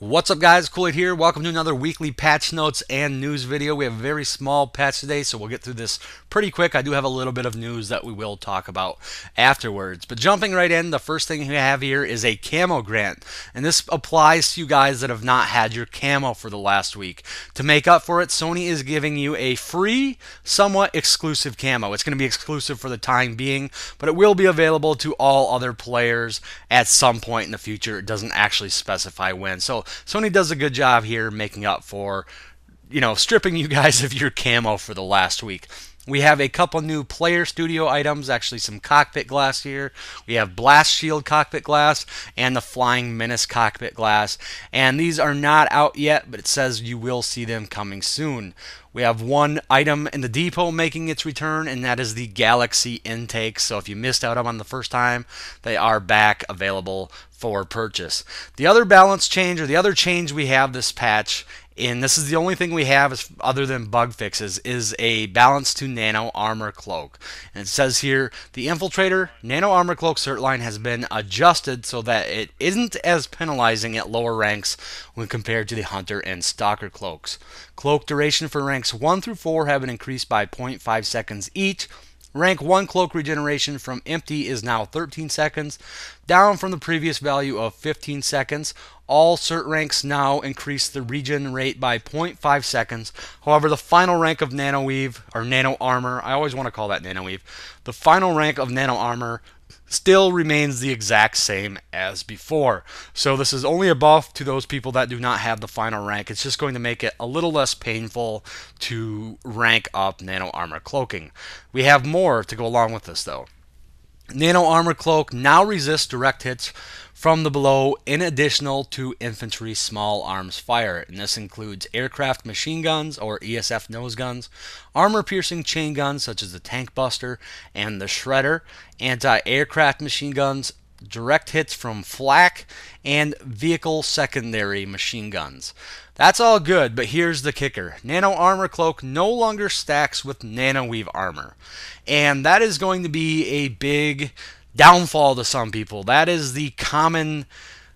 What's up, guys? Cool here. Welcome to another weekly patch notes and news video. We have a very small patch today, so we'll get through this pretty quick. I do have a little bit of news that we will talk about afterwards. But jumping right in, the first thing we have here is a camo grant. And this applies to you guys that have not had your camo for the last week. To make up for it, Sony is giving you a free, somewhat exclusive camo. It's going to be exclusive for the time being, but it will be available to all other players at some point in the future. It doesn't actually specify when. So Sony does a good job here making up for, stripping you guys of your camo for the last week. We have a couple new player studio items, actually some cockpit glass here. We have Blast Shield cockpit glass and the Flying Menace cockpit glass. And these are not out yet, but it says you will see them coming soon. We have one item in the depot making its return, and that is the Galaxy intakes. So if you missed out on them the first time, they are back available for purchase. The other balance change, or the other change we have this patch, and this is the only thing we have other than bug fixes, is a balance to nano armor cloak. And it says here, the Infiltrator nano armor cloak cert line has been adjusted so that it isn't as penalizing at lower ranks when compared to the Hunter and Stalker cloaks. Cloak duration for ranks 1 through 4 have been increased by 0.5 seconds each. Rank 1 cloak regeneration from empty is now 13 seconds, down from the previous value of 15 seconds. All cert ranks now increase the regen rate by 0.5 seconds. However, the final rank of Nano Weave, or Nano Armor, I always want to call that Nano Weave, the final rank of Nano Armor still remains the exact same as before. So this is only a buff to those people that do not have the final rank. It's just going to make it a little less painful to rank up Nano Armor Cloaking. We have more to go along with this though. Nano Armor Cloak now resists direct hits from the below in addition to infantry small arms fire, and this includes aircraft machine guns or ESF nose guns, armor piercing chain guns such as the Tank Buster and the Shredder, anti-aircraft machine guns, direct hits from flak, and vehicle secondary machine guns. That's all good, but here's the kicker. Nano Armor Cloak no longer stacks with Nano Weave armor, and that is going to be a big downfall to some people. That is the common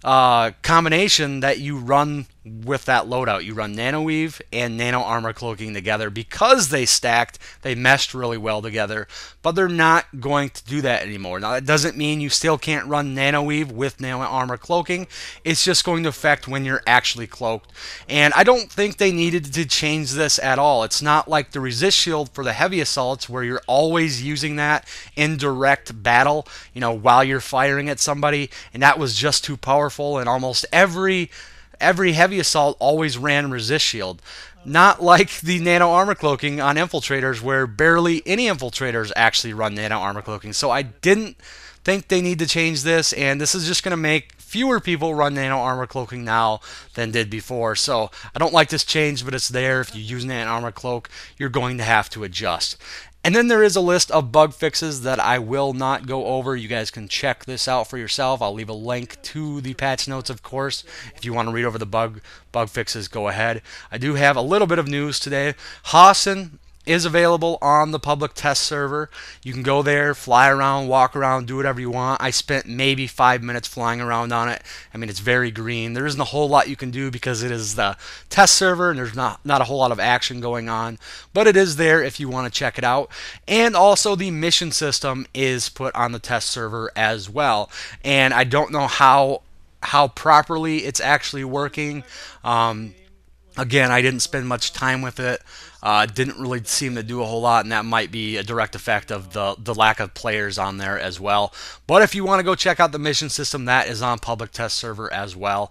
combination that you run with that loadout. You run Nano Weave and Nano Armor Cloaking together because they stacked, they meshed really well together, but they're not going to do that anymore. Now, that doesn't mean you still can't run Nano Weave with Nano Armor Cloaking. It's just going to affect when you're actually cloaked. And I don't think they needed to change this at all. It's not like the Resist Shield for the heavy assaults where you're always using that in direct battle, while you're firing at somebody, and that was just too powerful, and almost every heavy assault always ran Resist Shield. Not like the Nano Armor Cloaking on Infiltrators, where barely any Infiltrators actually run Nano Armor Cloaking. So I didn't think they need to change this, and this is just going to make fewer people run Nano Armor Cloaking now than did before. So I don't like this change, but it's there. If you use Nano Armor Cloak, you're going to have to adjust. And then there is a list of bug fixes that I will not go over. You guys can check this out for yourself. I'll leave a link to the patch notes, of course. If you want to read over the bug fixes, go ahead. I do have a little bit of news today. Hawson is available on the public test server. You can go there, fly around, walk around, do whatever you want. I spent maybe 5 minutes flying around on it. I mean, it's very green. There isn't a whole lot you can do because it is the test server and there's not a whole lot of action going on, but it is there if you want to check it out. And also the mission system is put on the test server as well, and I don't know how properly it's actually working. Again, I didn't spend much time with it. Didn't really seem to do a whole lot, and that might be a direct effect of the lack of players on there as well. But if you want to go check out the mission system, that is on public test server as well.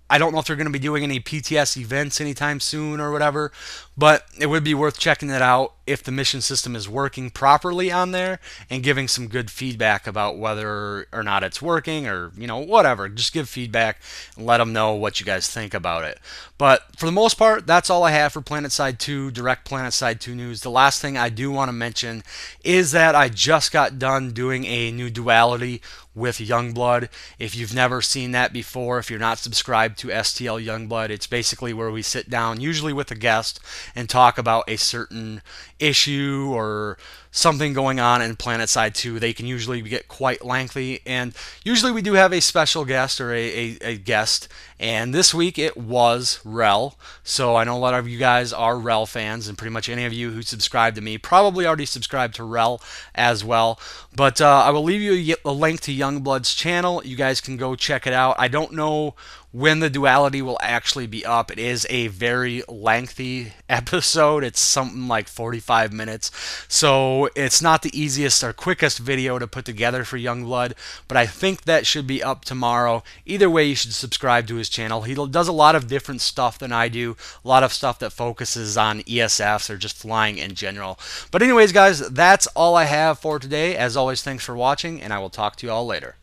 I don't know if they're going to be doing any PTS events anytime soon or whatever, but it would be worth checking it out if the mission system is working properly on there and giving some good feedback about whether or not it's working, or whatever. Just give feedback and let them know what you guys think about it. But for the most part, that's all I have for Planetside 2, direct Planetside 2 news. The last thing I do want to mention is that I just got done doing a new duality with Youngblood. If you've never seen that before, if you're not subscribed to STL Youngblood, it's basically where we sit down, usually with a guest, and talk about a certain issue or something going on in Planetside 2. They can usually get quite lengthy, and usually we do have a special guest or a guest, and this week it was Rel. So I know a lot of you guys are Rel fans, and pretty much any of you who subscribe to me probably already subscribed to Rel as well. But I will leave you a link to Youngblood's channel. You guys can go check it out. I don't know when the duality will actually be up. It is a very lengthy episode. It's something like 45 minutes. So it's not the easiest or quickest video to put together for Youngblood, but I think that should be up tomorrow. Either way, you should subscribe to his channel. He does a lot of different stuff than I do, a lot of stuff that focuses on ESFs or just flying in general. But anyways, guys, that's all I have for today. As always, thanks for watching, and I will talk to you all later.